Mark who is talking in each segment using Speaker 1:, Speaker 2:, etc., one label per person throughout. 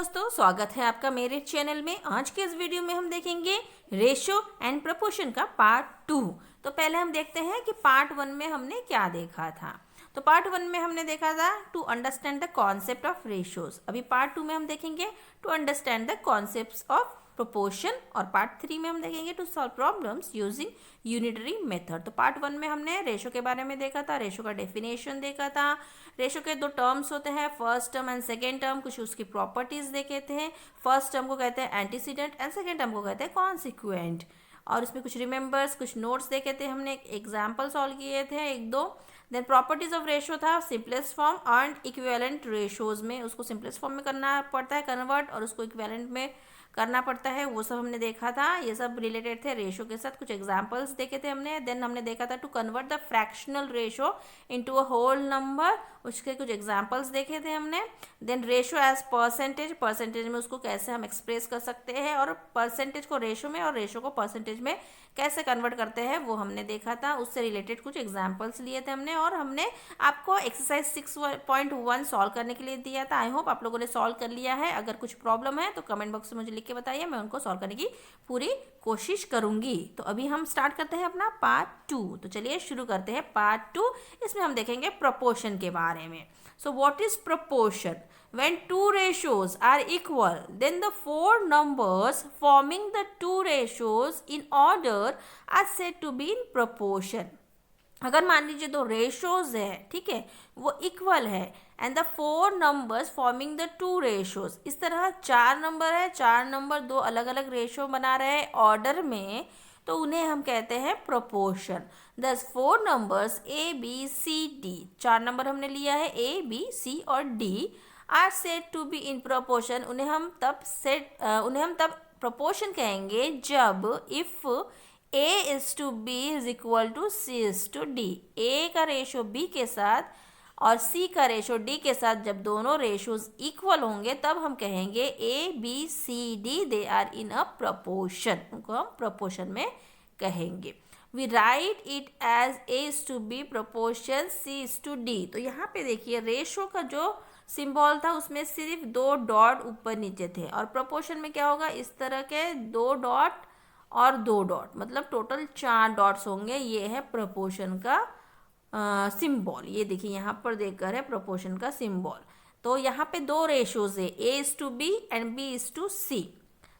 Speaker 1: दोस्तों, स्वागत है आपका मेरे चैनल में। आज के इस वीडियो में हम देखेंगे रेशो एंड प्रपोर्शन का पार्ट 2। तो पहले हम देखते हैं कि पार्ट 1 में हमने क्या देखा था। तो पार्ट 1 में हमने देखा था to understand the concept of ratios. अभी पार्ट 2 में हम देखेंगे to understand the concepts of proportion, और पार्ट 3 में हम देखेंगे to solve problems using unitary method. तो पार्ट 1 में हमने रेशो के बारे में देखा था, रेशो का डेफिनेशन देखा था। रेशो के दो टर्म्स होते हैं, first term and second term. कुछ उसकी प्रॉपर्टीज देखे थे। फर्स्ट टर्म को कहते हैं एंटीसीडेंट एंड सेकेंड टर्म को कहते हैं कॉन्सिक्वेंट। और इसमें कुछ रिमेंबर्स, कुछ नोट्स देखे थे हमने, एग्जाम्पल सॉल्व किए थे एक दो। देन प्रॉपर्टीज ऑफ रेशो था simplest form and equivalent ratios में उसको सिंपलेस्ट फॉर्म में करना पड़ता है कन्वर्ट, और उसको इक्विवेलेंट में करना पड़ता है, वो सब हमने देखा था। ये सब रिलेटेड थे रेशो के साथ। कुछ एग्जांपल्स देखे थे हमने। देन हमने देखा था to convert the fractional ratio into a whole number, उसके कुछ एग्जांपल्स देखे थे हमने। Then ratio as percentage, percentage में उसको कैसे हम एक्सप्रेस कर सकते हैं, और परसेंटेज को रेशो में और रेशो को परसेंटेज में कैसे कन्वर्ट करते हैं वो हमने देखा था। उससे रिलेटेड कुछ एग्जाम्पल्स लिए थे हमने, और हमने आपको एक्सरसाइज 6.1 सॉल्व करने के लिए दिया था। आई होप आप लोगों ने सॉल्व कर लिया है। अगर कुछ प्रॉब्लम है तो कमेंट बॉक्स में मुझे लिख के बताइए, मैं उनको सॉल्व करने की पूरी कोशिश करूंगी। तो अभी हम स्टार्ट करते हैं अपना पार्ट 2। तो चलिए शुरू करते हैं पार्ट 2। इसमें हम देखेंगे प्रपोर्शन के बारे में। So what is proportion? When two ratios are equal, then the four numbers forming the two ratios in order are said to be in proportion. अगर मान लीजिए दो रेशोज है, ठीक है, वो इक्वल है, and the four numbers forming the two ratios, इस तरह चार नंबर है, चार नंबर दो अलग अलग रेशो बना रहे हैं ऑर्डर में, तो उन्हें हम कहते हैं प्रोपोर्शन। दस four numbers A B C D, चार नंबर हमने लिया है ए बी सी और D, are said to be in proportion. उन्हें हम तब प्रोपोर्शन कहेंगे जब if A is to B is equal to C is to D. A का रेशो बी के साथ और सी का रेशो डी के साथ जब दोनों रेशोज इक्वल होंगे तब हम कहेंगे A B C D they are in a proportion. उनको हम प्रोपोर्शन में कहेंगे। We write it as A is to B proportion C is to D. तो यहाँ पे देखिए रेशो का जो सिंबल था उसमें सिर्फ दो डॉट ऊपर नीचे थे, और प्रोपोर्शन में क्या होगा, इस तरह के दो डॉट और दो डॉट, मतलब टोटल चार डॉट्स होंगे। ये है प्रोपोर्शन का सिंबल। ये देखिए यहाँ पर देखकर है प्रोपोर्शन का सिंबल। तो यहाँ पे दो रेशोज है, A is to B and B is to C,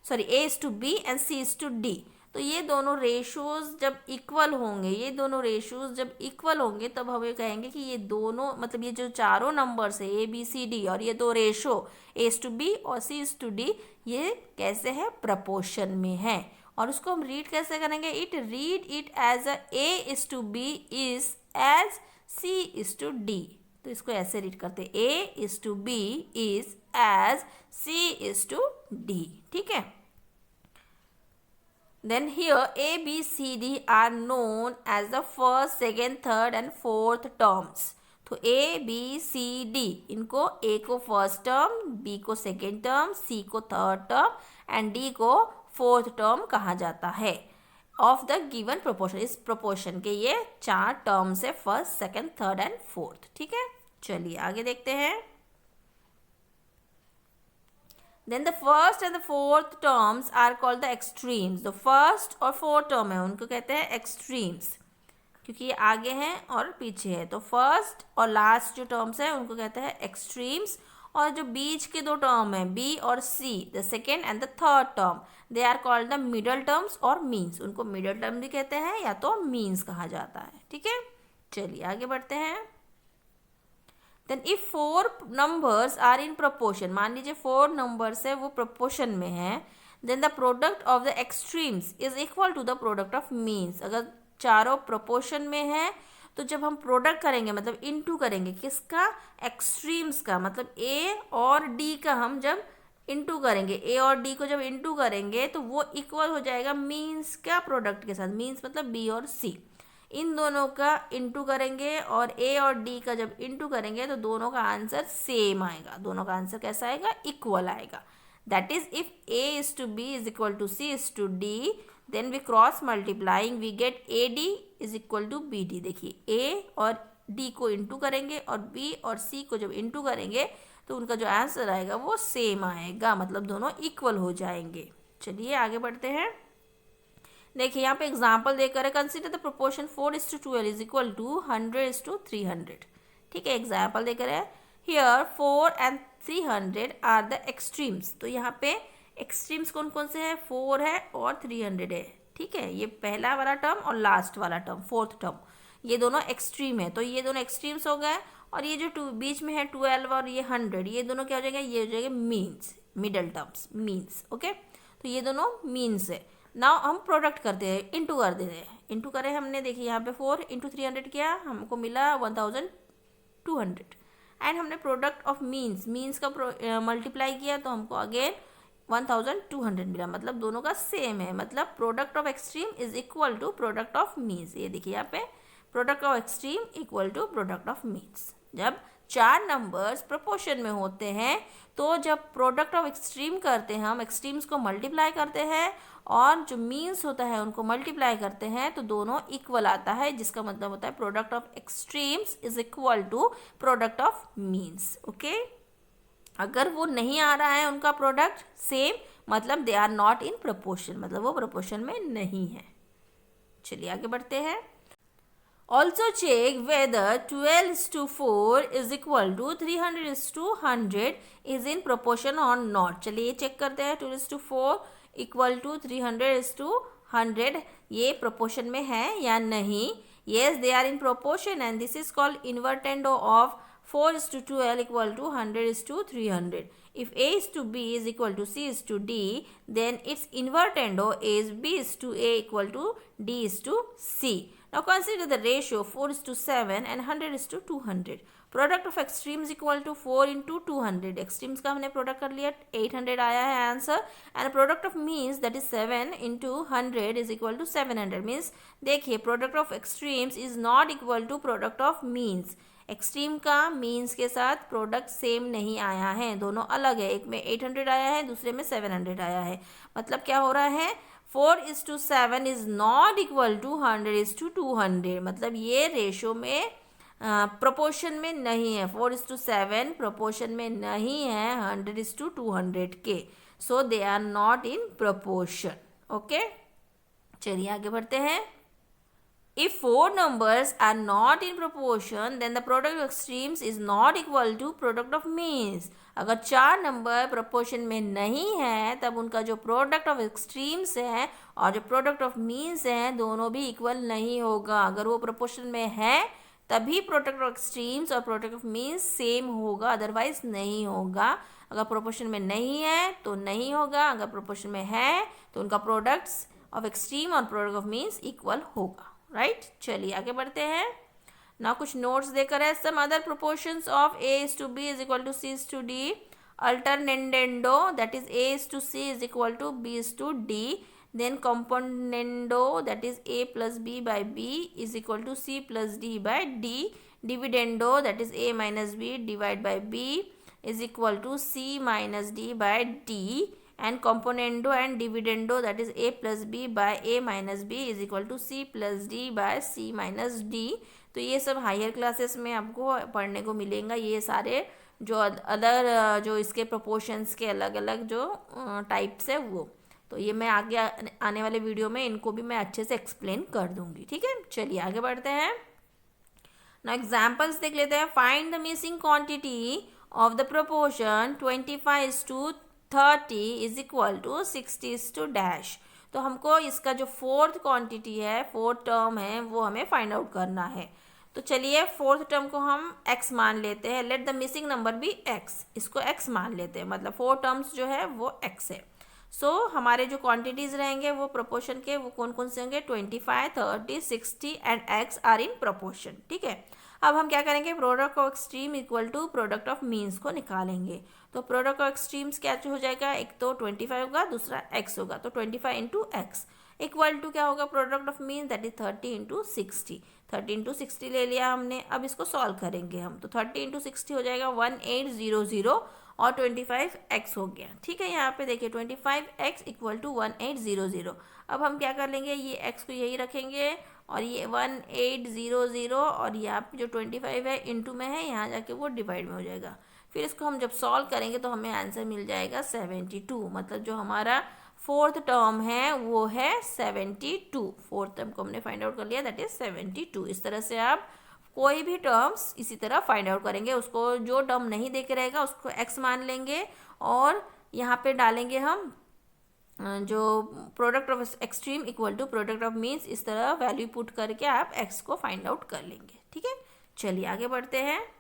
Speaker 1: sorry A is to B and C is to D. तो ये दोनों रेशोज जब इक्वल होंगे, ये दोनों रेशोज जब इक्वल होंगे तब हमें कहेंगे कि ये दोनों, मतलब ये जो चारों नंबर्स है ए बी सी डी और ये दो ratio A is to B और सी इज टू डी, ये कैसे है, प्रोपोर्शन में है। और उसको हम रीड कैसे करेंगे, read it as A is to B is as C is to D. तो इसको ऐसे रीड करते, A is to B is as C is to D, ठीक है। Then here A, B, C, D are known as the first, second, third and fourth terms. तो A, B, C, D, इनको A को first term, B को second term, C को third term and D को fourth term कहा जाता है of the given proportion. इस प्रोपोर्शन के ये चार टर्म्स है, first, second, third and fourth, ठीक है। चलिए आगे देखते हैं। Then the first and the fourth terms are called the extremes. The first और fourth term है उनको कहते हैं extremes, क्योंकि ये आगे हैं और पीछे है। तो फर्स्ट और लास्ट जो टर्म्स है उनको कहते हैं एक्सट्रीम्स, और जो बीच के दो टर्म है बी और C, the second and the third term, they are called the middle terms और मीन्स। उनको मिडल टर्म भी कहते हैं या तो मीन्स कहा जाता है, ठीक है। चलिए आगे बढ़ते हैं। Then if four numbers are in proportion, मान लीजिए फोर नंबर्स है वो प्रोपोर्शन में है, then the product of the extremes is equal to the product of means. अगर चारों प्रोपोर्शन में है तो जब हम प्रोडक्ट करेंगे, मतलब इनटू करेंगे, किसका, एक्सट्रीम्स का, मतलब ए और डी का हम जब इनटू करेंगे, ए और डी को जब इनटू करेंगे तो वो इक्वल हो जाएगा मीन्स का प्रोडक्ट के साथ। मीन्स मतलब बी और सी, इन दोनों का इनटू करेंगे और ए और डी का जब इनटू करेंगे तो दोनों का आंसर सेम आएगा। दोनों का आंसर कैसा आएगा, इक्वल आएगा। That is if A is to B is equal to C is to D, then we cross multiplying we get A D is equal to B D. देखिए A और D को into करेंगे और B और सी को जब into करेंगे तो उनका जो आंसर आएगा वो सेम आएगा, मतलब दोनों इक्वल हो जाएंगे। चलिए आगे बढ़ते हैं। देखिए यहाँ पे एग्जाम्पल देकर है, consider the proportion 4:12 is equal to 100:300। ठीक है, एग्जाम्पल देकर है, here 4 and 300 are the extremes. तो यहाँ पे एक्सट्रीम्स कौन कौन से हैं, 4 है और 300 है। ठीक है, ये पहला वाला टर्म और लास्ट वाला टर्म, फोर्थ टर्म, ये दोनों एक्सट्रीम है। तो ये दोनों एक्सट्रीम्स हो गए, और ये जो बीच में है 12 और ये 100, ये दोनों क्या हो जाएगा, ये हो जाएगा means, middle terms, means. Okay, तो ये दोनों मीन्स है। नाउ हम प्रोडक्ट करते हैं, इंटू कर देते हैं। इंटू करें हमने, देखिए यहाँ पे 4 × 300 किया, हमको मिला 1200। एंड हमने प्रोडक्ट ऑफ मीन्स का मल्टीप्लाई किया तो हमको अगेन 1200 मिला, मतलब दोनों का सेम है। मतलब product of extreme is equal to product of means. ये देखिए यहाँ पे product of extreme equal to product of means. जब 4 नंबर्स प्रोपोर्शन में होते हैं तो जब प्रोडक्ट ऑफ एक्सट्रीम करते हैं, हम एक्सट्रीम्स को मल्टीप्लाई करते हैं और जो मीन्स होता है उनको मल्टीप्लाई करते हैं, तो दोनों इक्वल आता है, जिसका मतलब होता है product of extremes is equal to product of means. Okay, अगर वो नहीं आ रहा है उनका प्रोडक्ट सेम, मतलब they are not in proportion, मतलब वो प्रोपोर्शन में नहीं है। चलिए आगे बढ़ते हैं। Also check whether 12:4 is equal to 300:100 is in proportion or not। चलिए ये चेक करते हैं, 12:4 इक्वल टू 300:100 ये प्रोपोर्शन में है या नहीं। Yes, they are in proportion and this is called invertendo of 4:12 equal to 100:300. If A is to B is equal to C is to D, then its invertendo is B is to A equal to D is to C. Now consider the ratio 4:7 and 100:200. Product of extremes equal to 4 into 200. Extremes का हमने product कर लिया, 800 आया है answer. And product of means that is 7 into 100 is equal to 700। Means देखिए product of extremes is not equal to product of means. Extreme का means के साथ प्रोडक्ट सेम नहीं आया है, दोनों अलग है। एक में 800 आया है, दूसरे में 700 आया है। मतलब क्या हो रहा है, 4:7 इज नॉट इक्वल टू 100:200। मतलब ये रेशो में प्रोपोर्शन में नहीं है, 4:7 प्रोपोर्शन में नहीं है 100:200 के। So they are not in proportion. Okay, चलिए आगे बढ़ते हैं। If 4 numbers are not in proportion, then the product of extremes is not equal to product of means। अगर 4 नंबर प्रोपोर्शन में नहीं है तब उनका जो प्रोडक्ट ऑफ एक्सट्रीम्स है और जो प्रोडक्ट ऑफ मीन्स है दोनों भी इक्वल नहीं होगा। अगर वो प्रोपोर्शन में है तभी प्रोडक्ट ऑफ एक्सट्रीम्स और प्रोडक्ट ऑफ मीन्स सेम होगा, अदरवाइज नहीं होगा। अगर प्रोपोर्शन में नहीं है तो नहीं होगा, अगर प्रोपोर्शन में है तो उनका प्रोडक्ट्स ऑफ एक्सट्रीम और प्रोडक्ट ऑफ मीन्स इक्वल होगा। राइट, चलिए आगे बढ़ते हैं। ना कुछ नोट्स देकर है, some other proportions of A is to B is equal to C is to D alternando, that is A is to C is equal to B is to D, then componendo, that is A plus B by B is equal to C plus D by D, dividendo, that is A minus B divided by B is equal to C minus D by D, and componendo and dividendo, that is A plus B by A minus B is equal to C plus D by C minus D। तो ये सब higher classes में आपको पढ़ने को मिलेगा। ये सारे जो अदर जो इसके प्रोपोर्शंस के अलग अलग जो टाइप्स है वो, तो ये मैं आगे आने वाले वीडियो में इनको भी मैं अच्छे से एक्सप्लेन कर दूंगी। ठीक है, चलिए आगे बढ़ते हैं। ना एग्जाम्पल्स देख लेते हैं। Find the missing quantity of the proportion 25:30 is equal to 60:डैश। तो हमको इसका जो फोर्थ क्वांटिटी है, फोर्थ टर्म है, वो हमें फाइंड आउट करना है। तो चलिए फोर्थ टर्म को हम x मान लेते हैं। Let the missing number be x, इसको x मान लेते हैं, मतलब 4 टर्म्स जो है वो x है। सो हमारे जो क्वांटिटीज़ रहेंगे वो प्रोपोर्शन के वो कौन कौन से होंगे, 25, 30, 60 and x are in proportion. ठीक है, अब हम क्या करेंगे, product of extreme equal to product of means को निकालेंगे। तो प्रोडक्ट ऑफ एक्सट्रीम्स क्या हो जाएगा, एक तो 25 होगा, दूसरा x होगा, तो 25 इंटू एक्स इक्वल टू क्या होगा, product of means that is 30 into 60। 30 into 60 ले लिया हमने। अब इसको सॉल्व करेंगे हम, तो 30 इंटू 60 हो जाएगा 1800 और 25x हो गया। ठीक है, यहाँ पे देखिए 25x इक्वल टू 1800। अब हम क्या कर लेंगे, ये x को यही रखेंगे और ये 1800 और यहाँ पे जो 25 है इंटू में है, यहाँ जाके वो डिवाइड में हो जाएगा। फिर इसको हम जब सॉल्व करेंगे तो हमें आंसर मिल जाएगा 72। मतलब जो हमारा फोर्थ टर्म है वो है 72। फोर्थ टर्म को हमने फाइंड आउट कर लिया, दैट इज 72। इस तरह से आप कोई भी टर्म्स इसी तरह फाइंड आउट करेंगे। उसको जो टर्म नहीं दे के रहेगा उसको x मान लेंगे और यहाँ पे डालेंगे हम जो product of extreme equal to product of means, इस तरह वैल्यू पुट करके आप x को फाइंड आउट कर लेंगे। ठीक है, चलिए आगे बढ़ते हैं।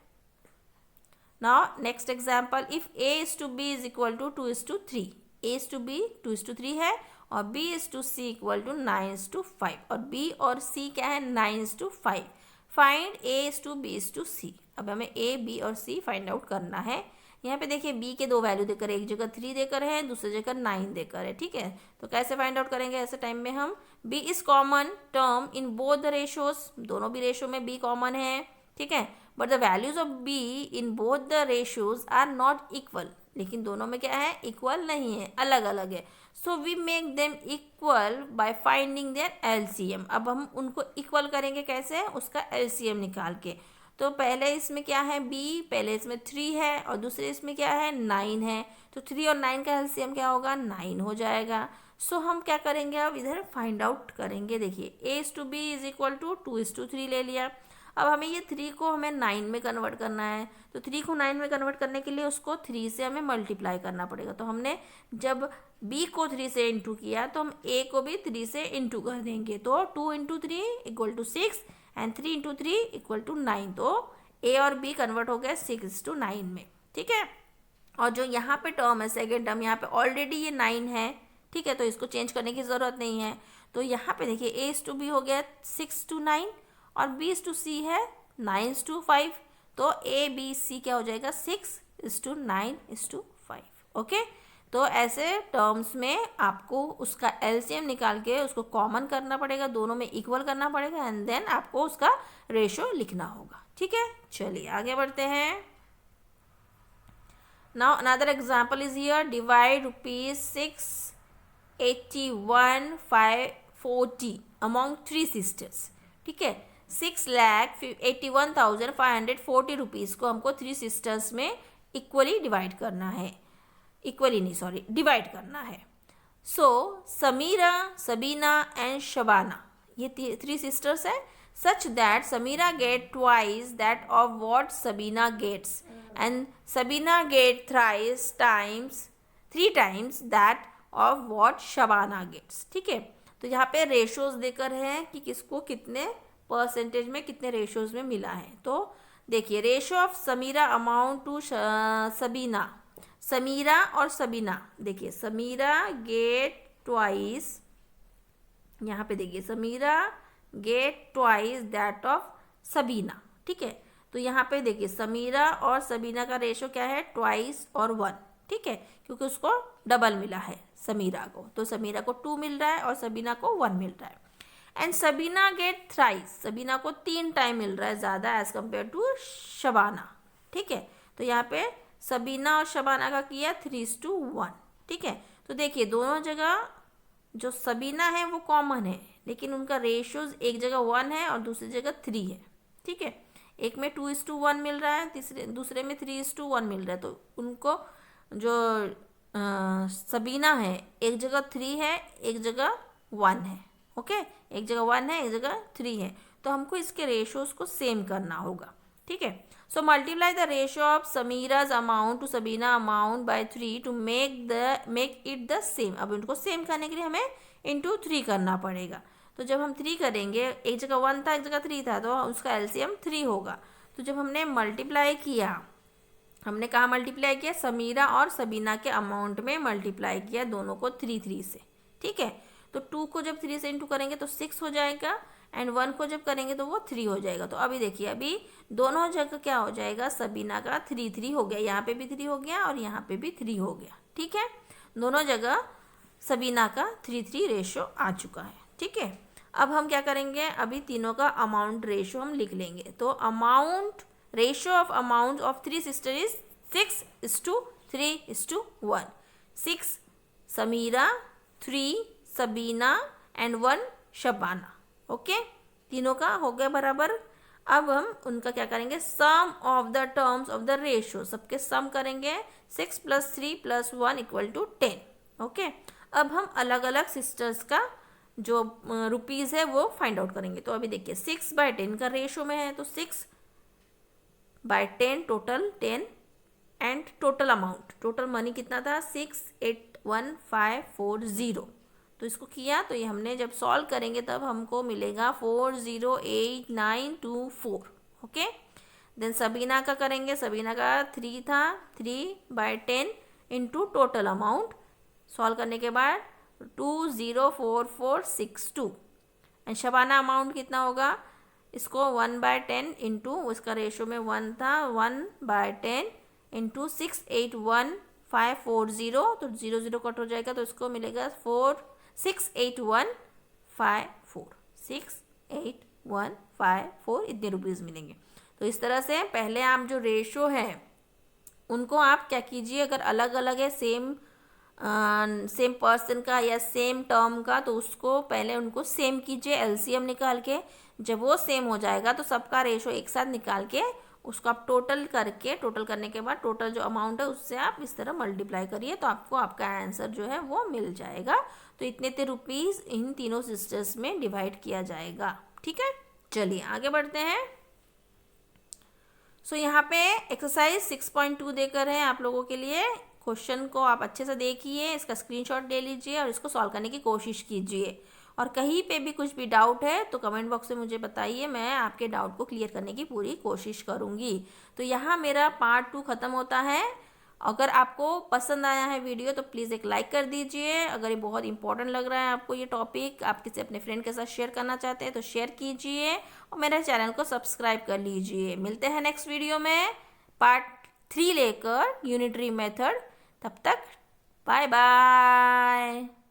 Speaker 1: Now next example, if a is to b is equal to 2 is to 3, a is to b 2 is to 3 है और b is to c equal to 9 is to 5 और b और c क्या है 9 is to 5। Find a is to b is to c। अब हमें a, b और c find out करना है। यहाँ पे देखिए b के दो वैल्यू देकर, एक जगह 3 देकर है, दूसरी जगह 9 देकर है। ठीक है, तो कैसे फाइंड आउट करेंगे ऐसे टाइम में हम, b is common term in both the ratios, दोनों भी रेशियो में b कॉमन है। ठीक है, but the values of b in both the ratios are not equal, लेकिन दोनों में क्या है इक्वल नहीं है, अलग अलग है। So we make them equal by finding their LCM. अब हम उनको इक्वल करेंगे कैसे, उसका एलसीएम निकाल के। तो पहले इसमें क्या है b, पहले इसमें 3 है और दूसरे इसमें क्या है 9 है, तो 3 और 9 का एलसीएम क्या होगा 9 हो जाएगा। सो हम क्या करेंगे अब इधर फाइंड आउट करेंगे। देखिए a is to b is equal to 2 is to 3 ले लिया। अब हमें ये 3 को हमें 9 में कन्वर्ट करना है, तो 3 को 9 में कन्वर्ट करने के लिए उसको 3 से हमें मल्टीप्लाई करना पड़ेगा। तो हमने जब b को 3 से इंटू किया तो हम a को भी 3 से इंटू कर देंगे। तो 2 into 3 equal to 6 and 3 into 3 equal to 9। तो a और b कन्वर्ट हो गया 6:9 में। ठीक है, और जो यहाँ पे टर्म है सेकेंड टर्म, यहाँ पे ऑलरेडी ये 9 है। ठीक है, तो इसको चेंज करने की ज़रूरत नहीं है। तो यहाँ पे देखिए a is to b हो गया 6:9 और b is to c है 9:5। तो a b c क्या हो जाएगा 6:9:5। ओके, तो ऐसे टर्म्स में आपको उसका एलसीएम निकाल के उसको कॉमन करना पड़ेगा, दोनों में इक्वल करना पड़ेगा एंड देन आपको उसका रेशो लिखना होगा। ठीक है, चलिए आगे बढ़ते हैं। Now another example is here, divide ₹681,540 among 3 sisters. ठीक है, 6,81,540 रुपीज़ को हमको 3 सिस्टर्स में इक्वली डिवाइड करना है, डिवाइड करना है। सो समीरा, सबीना एंड शबाना, ये 3 सिस्टर्स है, such that Samira get twice that of what Sabina gets and Sabina get three times that of what Shabana gets. ठीक है, तो यहाँ पे रेशोज देकर हैं कि किसको कितने परसेंटेज में कितने रेशोज में मिला है। तो देखिए ratio of Samira amount to Sabina, Samira और सबीना, देखिए समीरा गेट ट्वाइस, यहाँ पे देखिए Samira get twice that of Sabina. ठीक है, तो यहाँ पे देखिए समीरा और सबीना का रेशो क्या है ट्वाइस और 1। ठीक है, क्योंकि उसको डबल मिला है समीरा को, तो समीरा को 2 मिल रहा है और सबीना को 1 मिल रहा है। And Sabina get thrice, Sabina को 3 टाइम मिल रहा है ज़्यादा एज कम्पेयर टू शबाना। ठीक है, तो यहाँ पे सबीना और शबाना का किया 3:1। ठीक है, तो देखिए दोनों जगह जो सबीना है वो कॉमन है, लेकिन उनका रेशियोज एक जगह 1 है और दूसरी जगह 3 है। ठीक है, एक में 2:1 मिल रहा है, दूसरे में 3:1 मिल रहा है। तो उनको जो सबीना है एक जगह 3 है, एक जगह 1 है। ओके, एक जगह 1 है, एक जगह 3 है, तो हमको इसके रेशियोज को सेम करना होगा। ठीक है, so multiply the ratio of Samira's amount to Sabina amount by 3 to make it the same. अब इनको सेम करने के लिए हमें इंटू 3 करना पड़ेगा। तो जब हम 3 करेंगे, एक जगह 1 था एक जगह 3 था, तो उसका एलसीएम 3 होगा। तो जब हमने मल्टीप्लाई किया, हमने कहाँ मल्टीप्लाई किया, समीरा और सबीना के अमाउंट में मल्टीप्लाई किया दोनों को 3 से। ठीक है, तो 2 को जब 3 से इंटू करेंगे तो 6 हो जाएगा एंड 1 को जब करेंगे तो वो 3 हो जाएगा। तो अभी देखिए अभी दोनों जगह क्या हो जाएगा, सबीना का 3 हो गया, यहाँ पे भी 3 हो गया और यहाँ पे भी 3 हो गया। ठीक है, दोनों जगह सबीना का 3 रेशो आ चुका है। ठीक है, अब हम क्या करेंगे, अभी तीनों का अमाउंट रेशो हम लिख लेंगे। तो amount ratio of amount of 3 sister is 6:3:1। 6 Samira, 3 Sabina and 1 Shabana. Okay, तीनों का हो गया बराबर। अब हम उनका क्या करेंगे, sum of the terms of the ratio, सबके सम करेंगे। 6 + 3 + 1 = 10। ओके, अब हम अलग अलग सिस्टर्स का जो रुपीज़ है वो फाइंड आउट करेंगे। तो अभी देखिए 6/10 का रेशियो में है, तो 6/10 total 10 and total amount, total money कितना था 681,540। तो इसको किया, तो ये हमने जब सॉल्व करेंगे तब हमको मिलेगा 408924। ओके, देन सबीना का करेंगे। सबीना का 3 था, 3/10 इंटू टोटल अमाउंट, सॉल्व करने के बाद 204462। एंड शबाना अमाउंट कितना होगा, इसको 1/10 इंटू, उसका रेशो में 1 था, 1/10 इंटू 681,540, तो 0 कट हो जाएगा, तो इसको मिलेगा 68154 इतने रुपीज़ मिलेंगे। तो इस तरह से पहले आप जो रेशो है उनको आप क्या कीजिए, अगर अलग अलग है सेम पर्सन का या सेम टर्म का, तो उसको पहले उनको सेम कीजिए एलसीएम निकाल के। जब वो सेम हो जाएगा तो सबका रेशो एक साथ निकाल के उसको आप टोटल करके, टोटल करने के बाद टोटल जो अमाउंट है उससे आप इस तरह मल्टीप्लाई करिए, तो आपको आपका आंसर जो है वो मिल जाएगा। तो इतने रुपीज़ इन तीनों सिस्टर्स में डिवाइड किया जाएगा। ठीक है, चलिए आगे बढ़ते हैं। सो यहाँ पे एक्सरसाइज 6.2 देकर है आप लोगों के लिए। क्वेश्चन को आप अच्छे से देखिए, इसका स्क्रीनशॉट ले लीजिए और इसको सॉल्व करने की कोशिश कीजिए। और कहीं पे भी कुछ भी डाउट है तो कमेंट बॉक्स में मुझे बताइए, मैं आपके डाउट को क्लियर करने की पूरी कोशिश करूँगी। तो यहाँ मेरा पार्ट 2 ख़त्म होता है। अगर आपको पसंद आया है वीडियो तो प्लीज़ एक लाइक कर दीजिए। अगर ये बहुत इंपॉर्टेंट लग रहा है आपको ये टॉपिक, आप किसी अपने फ्रेंड के साथ शेयर करना चाहते हैं तो शेयर कीजिए और मेरे चैनल को सब्सक्राइब कर लीजिए। मिलते हैं नेक्स्ट वीडियो में पार्ट 3 लेकर, यूनिटरी मेथड। तब तक बाय बाय।